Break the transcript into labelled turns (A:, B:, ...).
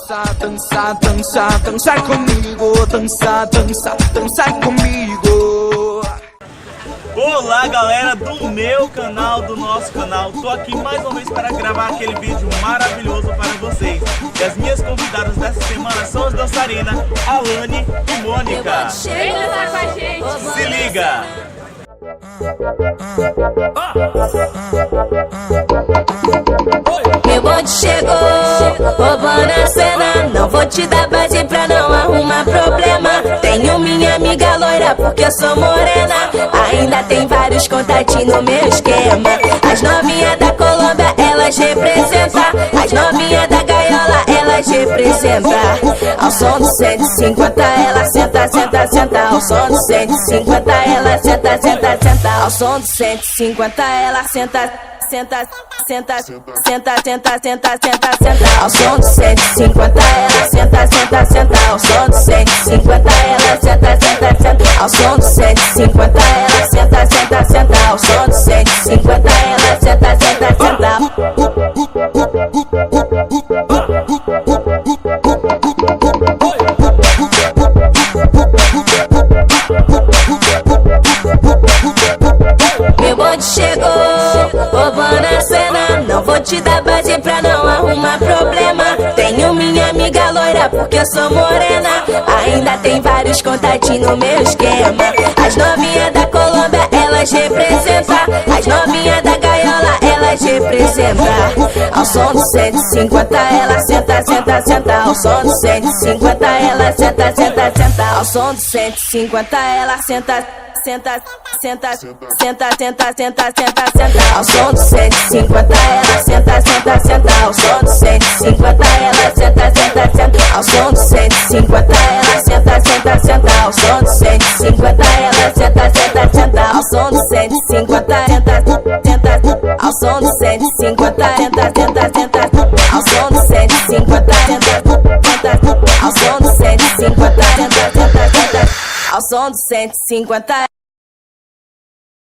A: Dançar, dançar, dançar, dançar comigo. Dançar, dançar, dançar comigo.
B: Olá galera do meu canal, do nosso canal. Tô aqui mais uma vez para gravar aquele vídeo maravilhoso para vocês. E as minhas convidadas dessa semana são as dançarinas Alane e Mônica.
C: Vem dançar com a gente.
B: Se liga!
C: Meu bonde chegou, roubando a cena. Não vou te dar base pra não arrumar problema. Tenho minha amiga loira porque eu sou morena. Ainda tem vários contatinhos no meu esquema. As novinhas da Colômbia, elas representam. As novinhas da Gaiola, elas representam. Ao som do 150 ela senta, senta, senta. Ao som do 150 ela senta, senta, senta. Ao som do 150 ela senta, senta, senta, senta, senta, senta, senta, senta. Ao som do 150 ela senta, senta, senta. Ao som do 150 ela senta, senta, senta. Ao som do 150 ela senta, senta, senta. Ao som do 150 ela senta, senta, senta. Meu bonde chegou, roubando a cena. Não vou te dar base pra não arrumar problema. Tenho minha amiga loira porque eu sou morena. Ainda tem vários contatinhos no meu esquema. As novinhas da Colômbia, elas representam. As novinhas da Gaiola, elas representam. Ao som do 150 ela senta, senta, senta. Ao som do 150 ela senta, senta, senta. Ao som do 150 ela senta, senta, senta, senta, senta, senta, senta, senta. Ao som do 150 ela senta, senta, senta. Ao som do 150 ela senta, senta, senta. Ao som do 150 ela senta, senta, senta. Ao som do 150 ela senta, senta, senta. Ao som do 150 senta, senta. Ao som do 150 senta, senta, senta. Ao som do 150 senta, senta. Ao som do 150 senta, senta, senta. Ao som do 150